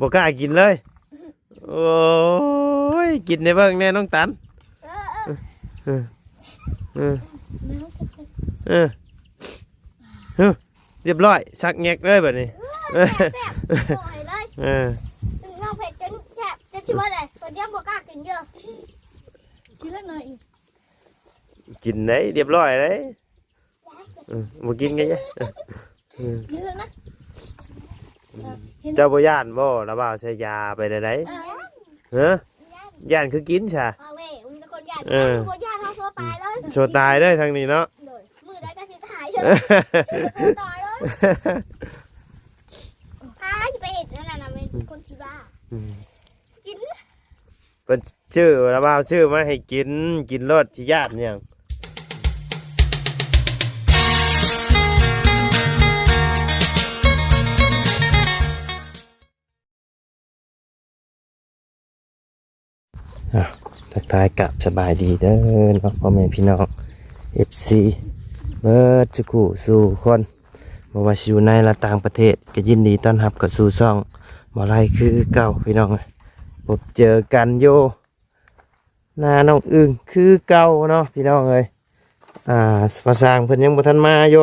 บ่กล้ากินเลยโอ้ยกินในเบิ่งแน่น้องตันเออเออเออเออเรียบร้อยซักแงกเลยแบบนี้เออน้องเผ็ดจนแซ่บจะชิมอะไรตัวเดียวบ่กล้ากินเยอะกินเล็กน้อยกินไหนเรียบร้อยเลยบ่กินกันจ้ะกินเลยนะเจ้าบ่ย่านบ่ระบ่าวใช้ยาไปได้เฮ้ย่านคือกินซะมีแต่คนย่านมีคนย่านเท่าโซตายเลยโชว์ตายเลยทางนี้เนาะมือได้ก็สิตายเลยตายเลยจะไปเห็ดนั่นน่ะเป็นคนที่บ้ากินเป็นชื่อระบ่าวชื่อมาให้กินรสที่ย่านเนี่ยทักทายกับสบายดีเด้อน้องพ่อแม่พี่น้อง FC เบิร์ดสุขุสู่คนบ่ว่าอยู่ในและต่างประเทศก็ยินดีต้อนรับกับสู่ช่องบ่ไรคือเก่าพี่น้องพบเจอกันโยหน้าน้องอึ่งคือเก่าเนาะพี่น้องเอ้ยมาสร้างเพิ่นยังบ่ทันมาโย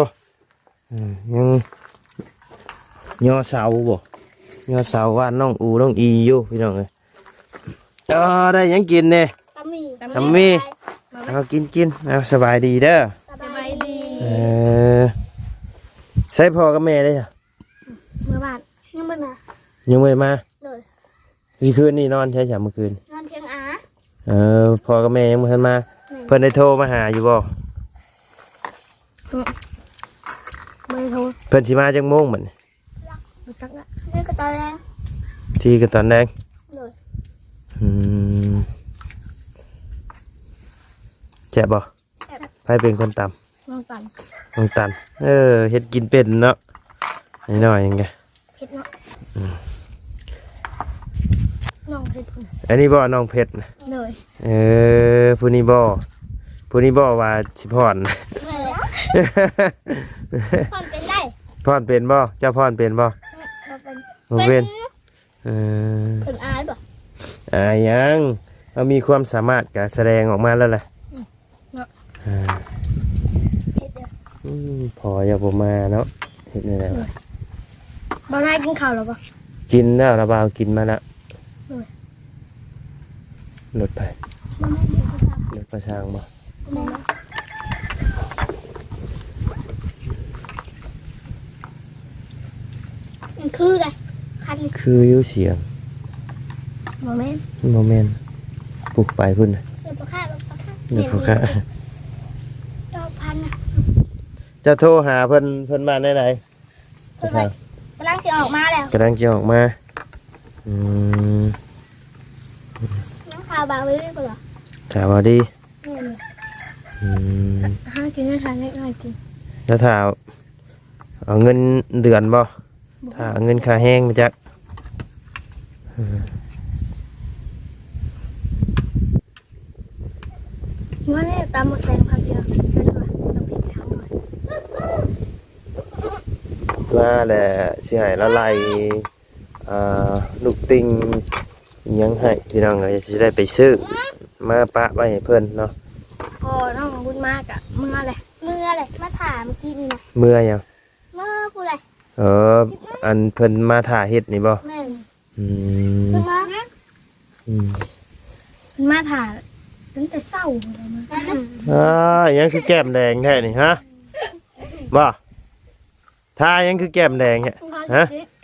ยังย่อเสาบ่ย่อเสาว่าน้องอูน้องอีอยู่พี่น้องเอ้ยได้ยังกินเนี่ยทำมีเอากินเอาสบายดีเด้อสบายดีใช้พ่อกับแม่ได้จ้ะเมื่อวานยังไม่มาเลยคืนนี่นอนใช่จ้ะเมื่อคืนนอนเทียงพ่อกับแม่ยังไม่ทันมาเพิ่นได้โทรมาหาอยู่บ่ไม่โทรเพิ่นสิมาจังโมงเหมือนจักละนี่ก็ตอนแรงที่ก็ตอนแดงแจ๊บบ่ใครเป็นคนตำน้องตันเฮ็ดกินเป็นเนาะน้อยยังไงเผ็ดเนาะน้องเผ็ดอันนี้บ่น้องเพชรเลยผู้นี้บ่ว่าสิพรพรเป็นได้พรเป็นบ่เจ้าพรเป็นบ่เป็นเป็นอายบ่ยังมีความสามารถการแสดงออกมาแล้วแหละพออย่าผมมาเนาะเห็นอะไรบ่ได้กินข้าวหรอปะกินแล้วระบาวกินมาแล้วรถไปรถประชางบ่คืออะไรคันคือยิ้วเสียงโมเมนต์ปลุกไปพุ่นเดี๋ยวพอค่าพันจะโทรหาเพิ่นมาได้ไหนกำลังจะออกมาแล้วกำลังจะออกมาน้องข่าวบ่าววิวเหรอข่าวดีห้ากินได้ทานได้ง่ายกินแล้วถ้าเอาเงินเดือนบ่ถ้าเงินค่าแห้งมาจากว่าเนี่ยตามหมดแรงพักเยอะเยอะกว่าต้องพิจารณาว่าแหละเสียหายละลายลูกติงยังให้พี่น้องเลยจะได้ไปซื้อมาปะไว้ให้เพื่อนเนาะพอน้องของคุณมากอะเมื่อไรมาถามกินนะเมื่อยังเมื่อพูดอะไรอันเพิ่นมาถ่าเฮ็ดนี่บ่คุณมาถ่าตั้งแต่เศร้าเลยมั้งยังคือแก้มแดงแท้นี่ฮะบ่ท่ายังคือแก้มแดงฮะ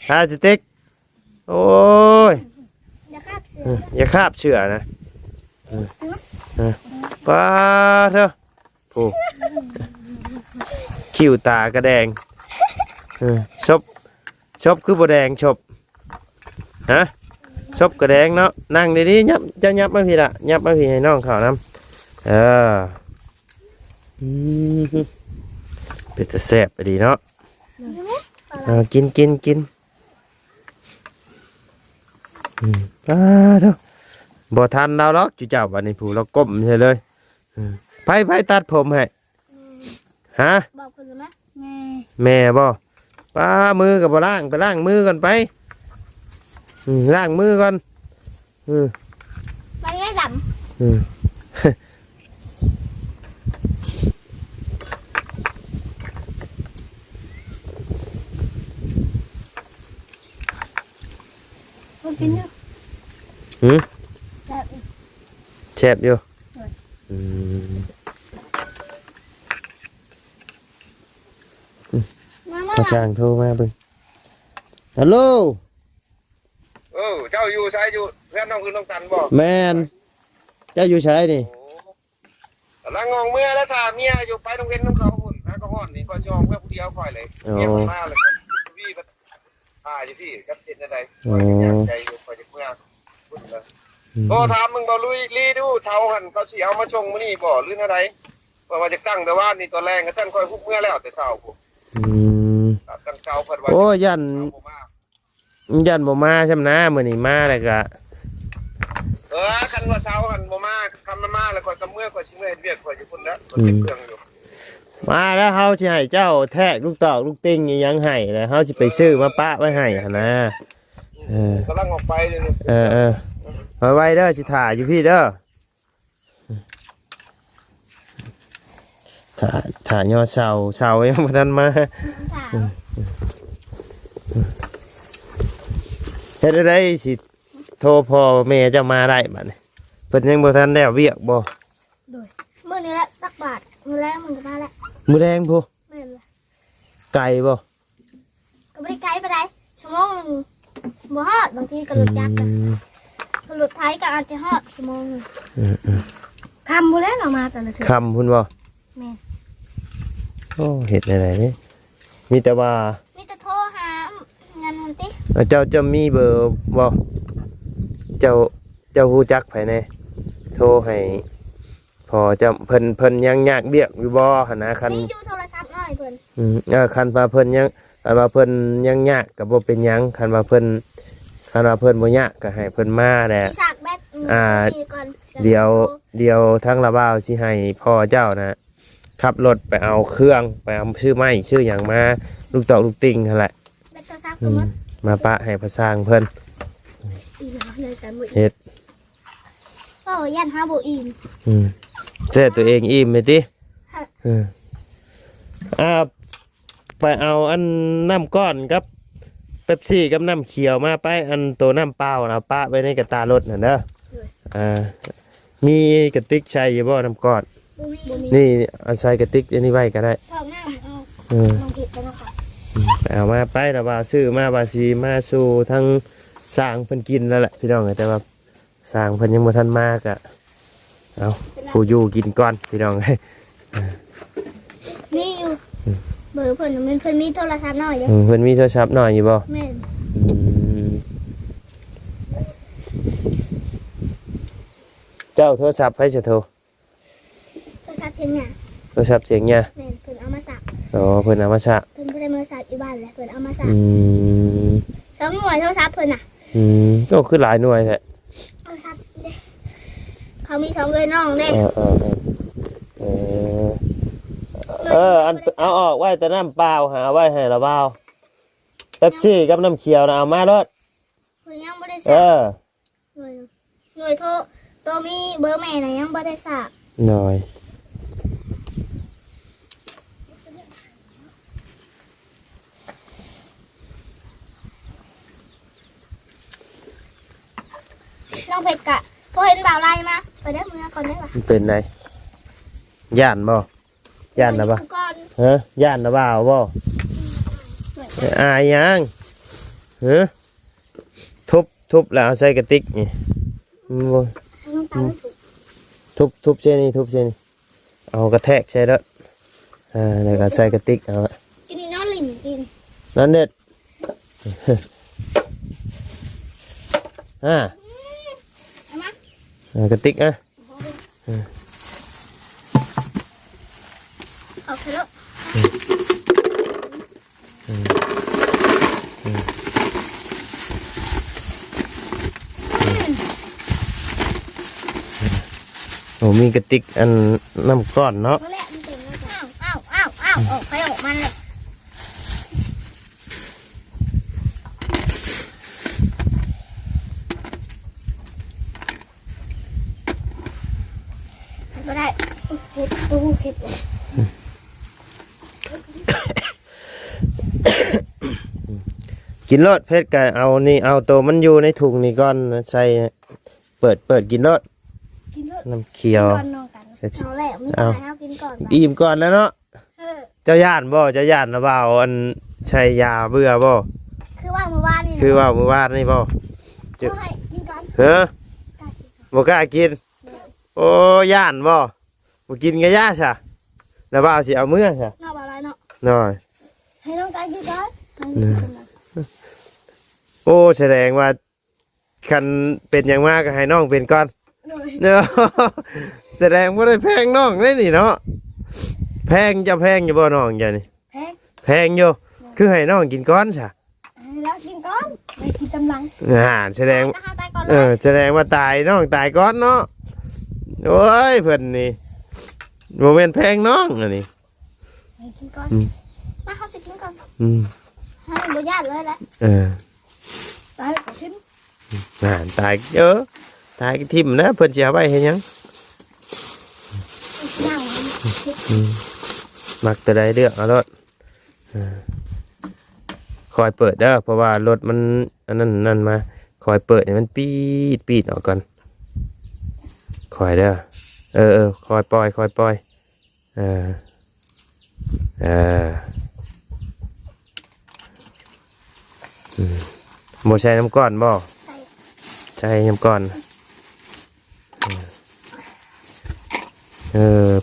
ท่าสติ๊กโอ้ยอย่าคาบเชื่อนะป้าเถอะผู้คิ้วตากระแดงชบคือบ่แดงชบฮะชบกระแดงเนาะนั่งดีๆยับมาพี่ละยับมาพี่ให้น้องเขาน้ำเป็นตะแซ่บไปดีเนาะกินเถอะบ่ทันเราหรอกจุเจ้าวันนี้ผู้เราก้มใช่เลยไปตัดผมให้ฮะบอกคุณรู้ไหมแม่บ่ป้ามือกับบ่ล้างไปล้างมือกันไป ล้างมือก่อนอืม มันง่ายด อืม ำมันกินเยอะ หืม แบบ แซ่บอยู่ เออ อืม มามา พอช่างโทรมาเบิ่งฮัลโหล เจ้าอยู่ใช้อยู่เพื่อนน้องคือน้องตันบ่ แมนเจ้าอยู่ใช้นี่ กำลังงงเมื่อแล้วถ้าเมียอยู่ไปโรงเรียนน้องเขาหุ่นแล้วก็ฮ้อนนี่ก็ชองเพื่อผู้เดียวค่อยเลยเมียมันมาเลยครับพี่ก็อยู่พี่กับเส้นอะไรอยากใจอยู่คอยจะเมื่อพุ่นเลยโทรถามมึงบ่ลุยลีดูเท้าหันเขาสิเอามาชงมื้อนี้บ่หรืออะไรว่าจะตั้งแต่ว่านี่ตัวแรงก็ท่านค่อยฮุบเมื่อแล้วแต่เช้าพุ่น อืม ตั้งเช้าเพิ่นว่า โอ้ยันบ่มาใช่ไหมนะมื้อนี้มาแล้วก็ คันว่าเช้าหันบ่มาคำมาแล้วค่อยกำเมื่อค่อยสิเมื่อเฮ็ดเวียกค่อยสิพุ่นแล้วก็เก็บเครื่องอยู่ มาแล้วเฮาสิให้เจ้าแทกลูกตอกลูกติ่งอิหยังให้แล้วเฮาสิไปซื้อมาปะไว้ให้หั่นนะ กำลังออกไปเลย มาไว้เด้อสิถ่าอยู่พี่เด้อถ่ายอเสายังบ่ทันมา สาว เฮ็ดได้สิโทรพ่อแม่เจ้ามาได้บัดนี้เพิ่นยังบ่ทันแล้วเวียกบ่ โดยมื้อนี้แหละตักบาทมื้อแรกมันก็มาแล้ว มื้อแรงพุ แม่นเลย ไก่บ่ ก็บ่ได้ไกลปานใดชั่วโมงหนึงบ่ฮอดบางทีก็รถจักร อืม ก็รถไถก็อาจจะฮอดชั่วโมงหนึง อืม คำบ่แล้วเรามาแต่ละเทื่อ คำพุ่นบ่ แม่น โอ้เฮ็ดได้นี่มีแต่ว่า มีแต่โทรหางานมันติ เจ้าจะมีเบอร์บ่เจ้าฮู้จักไผแน่โทรให้พอจะเพิ่นยังยากเบียกอยู่บ่หั่นนะคัน มีอยู่โทรศัพท์น้อยเพิ่น คันว่าเพิ่นยังคันว่าเพิ่นยังยากก็บ่เป็นหยังคันว่าเพิ่นบ่ยากก็ให้เพิ่นมาแหละ มีสากแบตมีก่อน เดี๋ยวทั้งละบ่าวสิให้พ่อเจ้านะขับรถไปเอาเครื่องไปเอาชื่อไม้ชื่อหยังมาลูกตอกลูกติ่งนั่นแหละ แบตโทรศัพท์ก็หมด มาปะให้พระสร้างเพิ่น อีหยังเลยแต่มื้อ เฮ็ด โอ้ยันหาบ่อิ่ม แต่ตัวเองอิ่มไหมติอืมไปเอาอันน้ำก้อนกับเป๊ปซี่กับน้ำเขียวมาไปอันตัวน้ำเปล่านะปะไว้ในกระตารถน่ะเด้อมีกระติกใช้อยู่บ่น้ำก้อน บ่มี นี่เอาใส่กระติกอันนี้ไว้ก็ได้ เข้าน้ำเอา เออ ลองผิดกันนะคะ ไปเอามาไปแล้วว่าซื้อมาว่าสิมาสู่ทั้งสร้างเพิ่นกินแล้วแหละพี่น้องแต่ว่าสร้างเพิ่นยังบ่ทันมากอ่ะเอาผู้อยู่กินก่อนพี่น้อง มีอยู่เบอร์เพิ่นมันเพิ่นมีโทรศัพท์น้อยเด้ เพิ่นมีโทรศัพท์หน่อยอยู่บ่ แม่น อืมเจ้าโทรศัพท์ให้จะโทร โทรศัพท์เชียงหน้า โทรศัพท์เสียงเนี่ย แม่นเพิ่นเอามาสัก อ๋อเพิ่นเอามาซะ เพิ่นบ่ได้มาสักอยู่บ้านแหละเพิ่นเอามาสัก อืม แล้วหน่วยโทรศัพท์เพิ่นน่ะ ก็คือหลายหน่วยแท้ โทรศัพท์เด้เขามี2เลยน้องเด้ อันเอาออกไว้แต่น้ำเปล่าหาไว้ให้ละเปล่าเป๊ปซี่กับน้ำเขียวนะเอามาเด้อ เพิ่นยังบ่ได้ เอ สัก อ หน่วยโทรตัวมีเบอร์แม่น่ะยังบ่ได้สัก หน่อย น้องเพชรกะพอเห็นบ่าวไล่มาไปเด้อมื้อก่อนได้ป่ะ มันเป็นไงย่านบ่ย่านนะบ่ ก่อน ฮะย่านนะบ่าวบ่อายยังฮะทุบแล้วเอาใส่กระติกนี่บ่ น้องตาไม่ถูก ทุบเช่นนี้เอากระแทกใช่แล้วแล้วก็ใส่กระติกเอา กินนี่นอนลิ้นกิน นั่นเด็ด เอามา กระติกอ่ะ เอาเถอะ โอ้มีกระติกอันน้ำก้อนเนาะ มาแล้วมันเต็มแล้วจ้ะอ้าวออกไปออกมาเลย บ่ได้เผ็ดตู้เผ็ดเลย กินรสเพชรก็เอานี่เอาตัวมันอยู่ในถุงนี่ก่อนใส่เปิดกินรส กินรส น้ำเขียว ก่อนนอนกันเอาแล้วมีอะไรเอากินก่อน อิ่มก่อนแล้วเนาะ เออ เจ้าย่านบ่เจ้าย่านนะบ่าวอันใช้ยาเบื่อบ่ คือว่าเมื่อวานนี่ คือว่ามื้อวานนี่บ่ เอาให้กินก่อน เฮ้อก ล้ากินก่อนบ่กล้ากิน โอ้ย่านบ่บ่กินก็ย่าซะแล้วบ่าวสิเอามื้อซะ นอกอะไรเนาะ น้อย ให้น้องกันกินก่อนให้น้องกินก่อน โอ้แสดงว่าคันเป็นอย่างมากก็ให้น้องเป็นก่อน หน่อย เนาะ แสดงว่าได้แพงน้องได้นี่เนาะแพงจะแพงอยู่บ่น้องจ้ะนี่ แพง แพงอยู่คือให้น้องกินก้อนซะ ให้แล้วกินก่อนไม่กินตำลัง แสดง ก็หาตายก่อน เออแสดงว่าตายน้องตายก้อนเนาะโอ้ยเพิ่นนี่บ่แม่นแพงน้องอันนี้ ให้กินก่อน อืม มาเขาสิกินก่อน อืม ให้บ่ญาติเลยแหละ เออ ตายแล้วก็ทิ้ง ตายเยอะตายทิ่มนะเพิ่นสิเอาไว้เฮ็ดหยัง นั่ง อืมมักแต่ใดเลือกเอารถคอยเปิดเด้อเพราะว่ารถมันอันนั้นนั่นมาคอยเปิดให้มันปีดออกก่อนคอยเด้อคอยปล่อยเออบ่ใช้น้ำก้อนบ่ใช้น้ำก้อน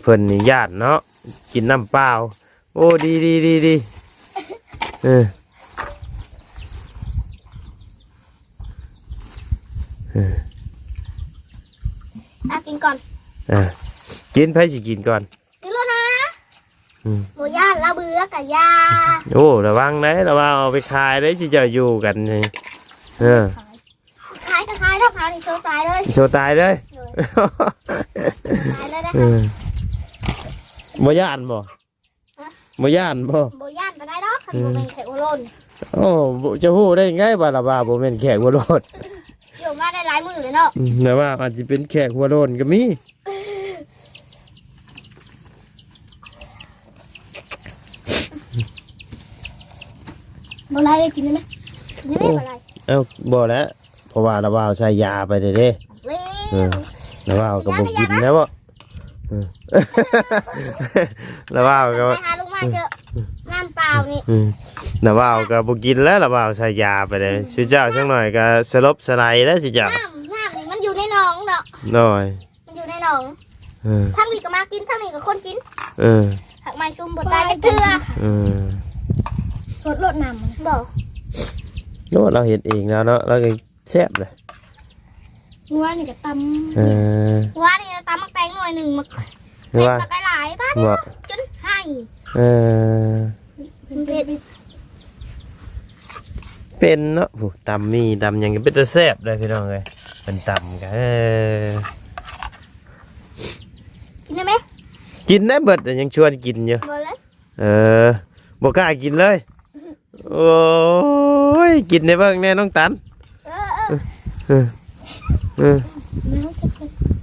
เพิ่นนี่ญาติเนาะกินน้ำเปล่าโอ้ดีเออกินก่อน กินไผสิกินก่อน กินแล้วนะ อืม บ่ญาติละเบื่อกับยา โอ้ระวังนะระวังเอาไปขายได้ที่จะอยู่กันนี่เออ ขายก็ขายแล้วขายนี่โชว์ตายเลย โชว์ตายเลย ตายเลยนะ เออบ่ย่านบ่บ่ย่านบ่ บ่ญาติมาได้ดอกคันบ่เป็นแขกโอโลน โอ้บ่จะฮู้ได้ไงว่าละว่าบ่แม่นแขกหัวโลด อยู่มาได้หลายมื้อเลยเนาะ แต่ว่าอาจจะเป็นแขกหัวโลนก็มี บ่ไรได้กินได้ไหมกินได้ไหมบ่ไร เอ้าบ่แล้วเพราะว่าละว่าใช้ยาไปเด้ เว้ย ละว่าก็บ่กินนะบ่ละว่าก็ ไปหาลูกมาเจอน้ำเปล่านี่ ละว่าก็บ่กินแล้วละว่าใช้ยาไปเลยสิเจ้าจังหน่อยก็สลบสลายแล้วสิเจ้า น้ำนี่มันอยู่ในหนองเนาะ น้อย มันอยู่ในหนอง เออ ทั้งนี้ก็มากินทั้งนี้ก็คนกิน เออ ผักไม้ซุ่มบ่ตายกันเถื่อ เออ สดรดน้ำบ่ โน้เราเห็นเองแล้วเนาะเราก็แซ่บเลย ว่านี่ก็ต เออ ำว่านี่ตำมักแตงหน่อยหนึ่งมัก หรือ เผ็ด ว่า มักหลายบ้าน ว่า จนให้ เออ เผ็ด เป็นเนาะผู้ตำมีตำหยังก็เป็นแต่แซ่บเลยพี่น้องเลยเป็นตำกันกินได้ไหม กินได้เบิดแต่ยังชวนกินอยู่ บ่เลย เออบอกกล้ากินเลยโอ้ยกินในเบิ่งแน่น้องตัน เออ เออ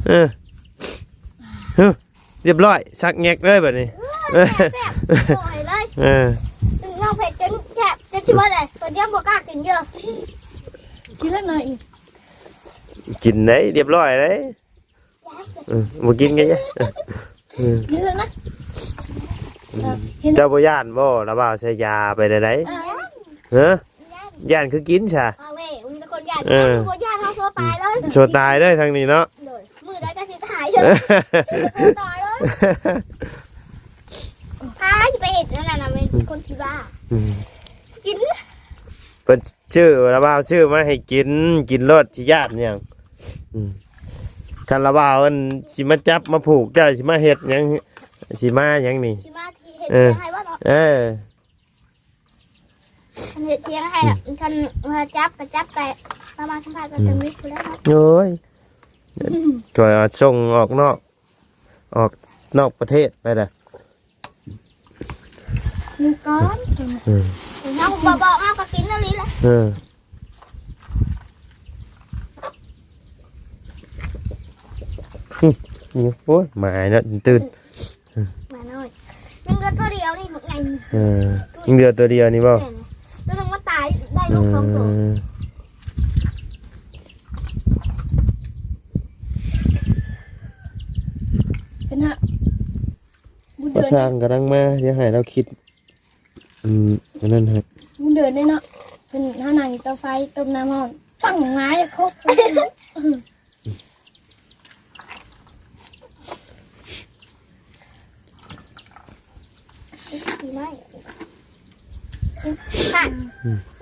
เออเออเรียบร้อยสักแงกเลยแบบนี้ แซ่บปล่อยเลย เออ น้องเผ็ดจนแซ่บจะชิมว่าอะไรตัวเดียวบ่กล้ากินเยอะกินแล้วหน่อย กินได้เรียบร้อยเลยบ่กินกันจ้ะ กินแล้วนะ เจ้าบ่ย่านบ่ระบ่าวใช้ยาไปได้ไดฮะย่านคือกินซะ เอาเว้ยมึงเป็นคนญาติมึงคนญาติเขาโซตายเลย โชว์ตายเลยทางนี้เนาะ เลยมือได้ก็สิตายเลยตายเลยพาจะไปเห็ดนั่นน่ะเป็นคนที่บ้ากิน เพิ่นชื่อระบ่าวชื่อมาให้กินรสที่ญาติเนี่ยคันระบ่าวมันสิมาจับมาผูกเจ้าสิมาเฮ็ดหยังสิมาหยังนี่ ชิมาที่เห็ดเทียงให้ว่าเนาะ เออ เห็ดเทียงให้น่ะคันมาจับก็จับแต่มาสัมภาษณ์ก็จะมิดกูแล้วครับ โอ้ยก็ส่งออกนอกประเทศไปเด้อ กินก้อนน้องบอกเอาก็กินแล้วนี่แหละ เออ อยู่โอ้ยหมายแล้วตื่น มาหน่อยยังเหลือตัวเดียวนี่หมดไง ยังเหลือตัวเดียวนี่บ่ ตัวนึงมันตายได้ลูกสองตัวเป็นฮะบุญ ประ เดิน ชางกำลังมาเดี๋ยวให้เราคิดอันนั้นฮะ บุญเดินได้เนาะเป็นห้าหนังเตาไฟต้มน้ำร้อนตั้งไม้ครบดีไหมค่ะ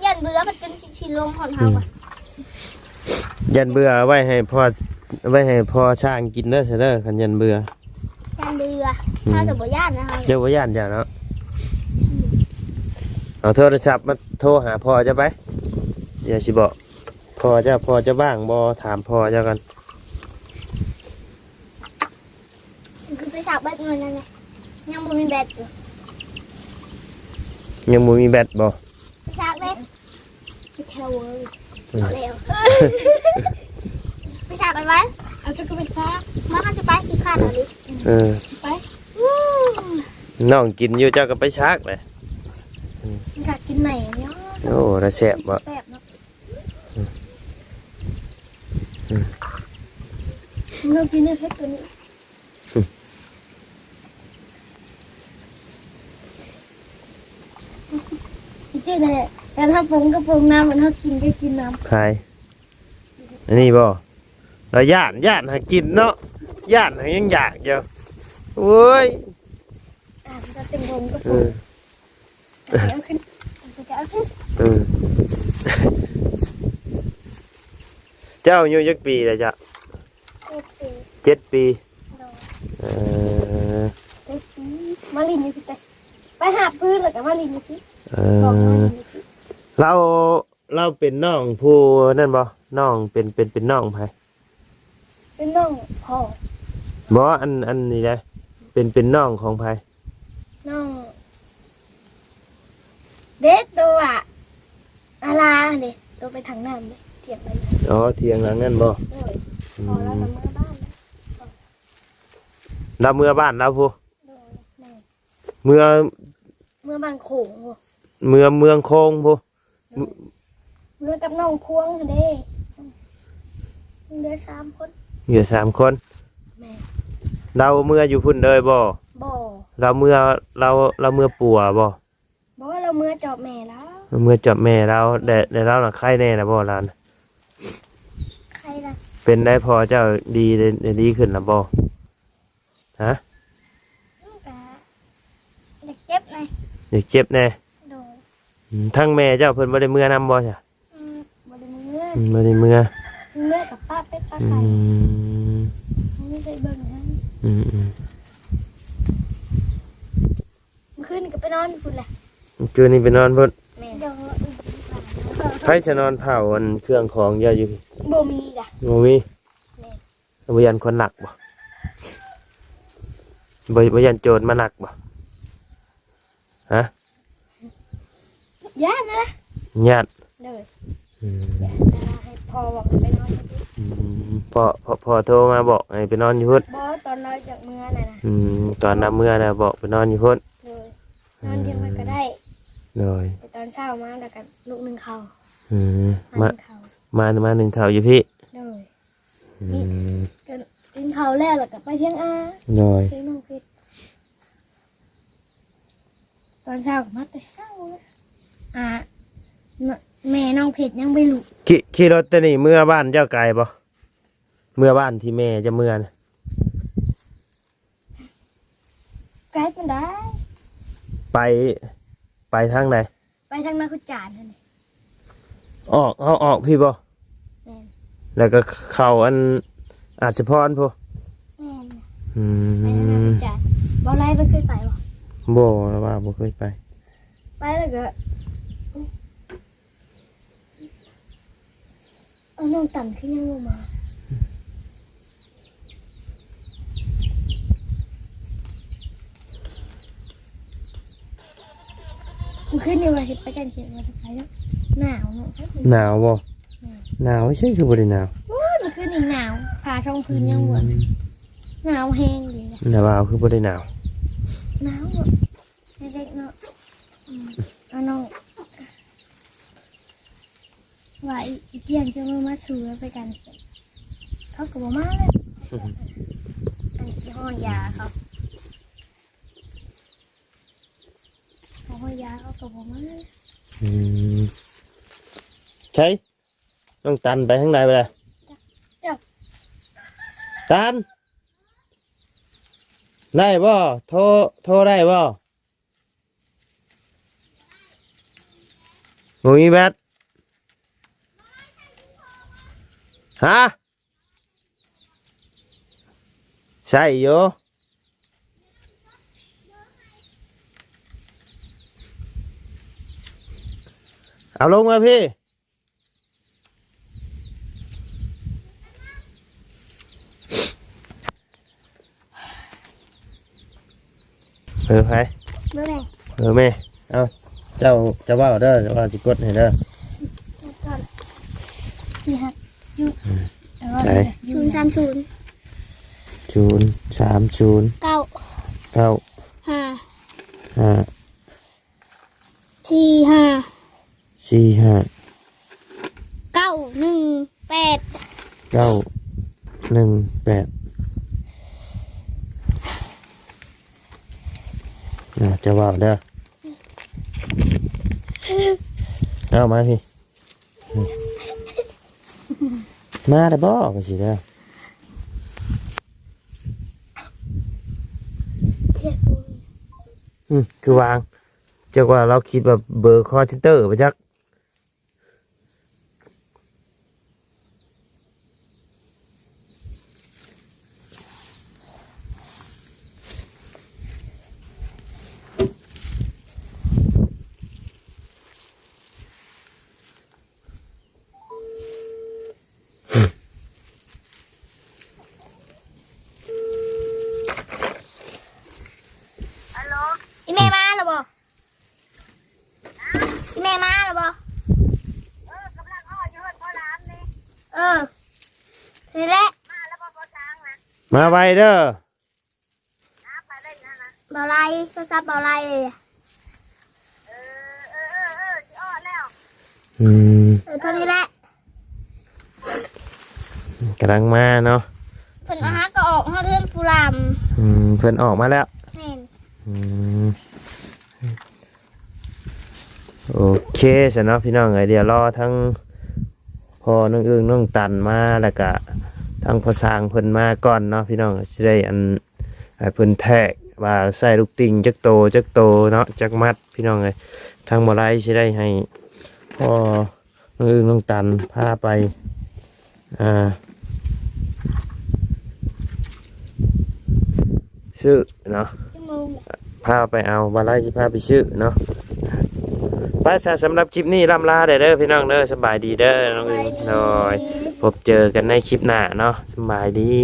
ยันเบื่อมันเป็นชิ้นลมของเขาอ่ะ ยันเบื่อเอาไว้ให้พ่อช่างกินเด้อเสยเด้อคันยันเบื่อ ยันเบื่อถ้าจะบ่ย่านนะคะ เจ้าว่าย่านจ้ะเนาะเอาโทรศัพท์มาโทรหาพ่อจะไปเดี๋ยวสิบอกพ่อจะว่างบ่ถามพ่อเจ้ากัน คือไปสักแบตมันนั่นแหละยังบ่มีแบตอยู่ ยังบ่มีแบตบ่ ไปสักเลยไปเทวเลยเอาเร็วไปสักไปไหมเอาจะก็ไปสักมาข้าจะไปคือข้าหน่อยดิ ไป น้องกินอยู่เจ้าก็ไปชักเลย อยากกินไหนเนี่ย โอ้ระแซ่บบ่ แซ่บเนาะเรากินเนื้อเพชรตัวนี้จริงเลยแต่ถ้าปรุงก็ปรุงน้ำมันถ้ากินก็กินน้ำ ใครอันนี้บ่เราย่านหากินเนาะย่านหายังอยากอยู่โอ้ย จะเป็นวงก็ปรุงเอาขึ้นเอาขึ้น เจ้าอายุจักปีเลยจ้ะ 7 ปีมาลินอยู่พี่แต่ไปหาพื้นแล้วก็มาลินอยู่พี่ เราเป็นน้องผู้นั่นบ่น้องเป็นน้องไผ เป็นน้องพ่อ บ่อันนี้ได้เป็นน้องของไผ น้องเด็กตัวอาลาเนี่ยตัวไปทางน้ำเลยเถียงไปเลย อ๋อเถียงหลังนั่นบ่ พอแล้วทำเมื่อบ้าน เราเมื่อบ้านเราผู้ แม่ เมื่อ เมื่อบางโขง เมืองโคงผู้ เมื่อกับน้องพวงเด้เดือ3 คน เหลือ3 คน แม่ เราเมื่ออยู่พุ่นเลยบ่ บ่ เราเมื่อปัวบ่ บอกว่าเราเมื่อจอบแม่แล้ว เมื่อจับแม่เราแต่เราน่ะไข้แน่นะบ่ล่ะ ใครล่ะ เป็นได้พอเจ้าดีขึ้นแล้วบ่ฮะ เด็กเจ็บไง อย่าเจ็บแน่ โดน ทั้งแม่เจ้าเพิ่นบ่ได้เมื่อนำบ่จ้ะ บ่ได้เมื่อ บ่ได้เมื่อ เมื่อกับป้าเป็ดป้า อื ไข่ ม ไม่เคยเบิ่งนะ อืม เมื่อคืนก็ไปนอนพุ่นแหละ คืนนี้ไปนอนพุ่น แม่ ไผจะนอนเผาอันเครื่องของเยอะอยู่พี่ บ่มีจ้ะ บ่มีบ่ยันคนหนักบ่ยันโจรมาหนักบ่ฮะ ย่านะ ญาติ เลย อืม ให้พ่อบอกไปนอน พอโทรมาบอกให้ไปนอนอยู่พุ่น บ่ตอนเราจากเมื่อน่ะนะ ตอนน้ำเมื่อน่ะบอกไปนอนอยู่พุ่น เลยนอนเที่ยงวันก็ได้ เลย แต่ตอนเช้ามาแล้วกันลูกหนึ่งเขา มา เขา มาหนึ่งเท่าอยู่พี่ เลย อืม กินเขาแล้วแล้วก็ไปเที่ยงอา เลย เที่ยงน้องเพชรตอนเช้าก็มาแต่เช้าแม่น้องเพชรยังไม่รู้ ขี่รถตัวนี้เมื่อบ้านเจ้าไก่บ่เมื่อบ้านที่แม่จะเมื่อนะ ไกลกันได้ ไปทางไหน ไปทางนาคุจานนั่นเอง ออกพี่บ่ แม่น แล้วก็เข้าอันอาจจะพรพู แม่น อื ไปทางนาม คุจานบ่ไรไม่เคยไปบ่ บ่แล้วว่าบ่เคยไป ไปแล้วก็เอาน้องต่ำขึ้นยังลงมามันขึ้นในวันที่ไปกันเชียงวันที่ไปแล้วหนาวเนาะ หนาวบ่หนาวไม่ใช่คือบ่ได้หนาว โอ้ยมันขึ้นอีกหนาวผ่าช่องพื้นยังหวน หนาวแห้งดีนะ หนาวคือบ่ได้หนาว หนาวอะเด็กๆเนาะเอาน้องว่าอีเพียงจะมาสู่แล้วไปกันเขาก็บอกมาเลยอันนี้ห้องยาเขาห้องยาเขาก็บอกมาเลย ใช่ต้องตันไปข้างในไปเลย จ้ะ ตันได้บ่โทรได้บ่บ่มีแบตฮะใช่อยู่เอาลงมาพี่ไป เมื่อไหร่ แม่เอาเจ้าจะว่าเด้อว่าสิกดให้เด้อ ก่อนนี่ฮะยู ใช่ 030 030 9 9 5 5 4 5 4 5 9 1 8 9 1 8จะว่าเด้อเอามาพี่มาได้บ่ก็สิเด้อ เทียบ คือวางจักว่าเราคิดแบบเบอร์คอร์เซนเตอร์ไปจักอีแม่มาหรอบ่อีแม่มาหรอบ่กำลังอ้อยอยู่เฮือนพ่อหลานนี่นี่แหละมาแล้วบ่จางนะ มาไวเด้อ ไปเล่นนะเบาไรโทรศัพท์เบาไรเลยสิอ้อแล้ว เท่านี้แหละ กำลังมาเนาะ เพิ่นอาหารก็ออกห้าเรือนปูราม เพิ่นออกมาแล้ว แม่น โอเคสเนาะพี่น้องเดี๋ยวรอทั้งพอน้องอึ้งน้องตันมาแล้วก็ทั้งพอสร้างเพิ่นมาก่อนเนาะพี่น้องสิได้ให้เพิ่นแทกว่าใส่ลูกติ่งจักโตเนาะจักมัดพี่น้องเอ้ยทางบ่ไรสิได้ให้พอน้องอึ้งน้องตันพาไปชื่อเนาะ ชั่วโมง พาไปเอาบาไลสิพาไปชื่อเนาะไปสำหรับคลิปนี้ล่ำลาเด้อพี่น้องเด้อสบายดีเด้อน้องอึ้งโดยพบเจอกันในคลิปหน้าเนาะสบายดี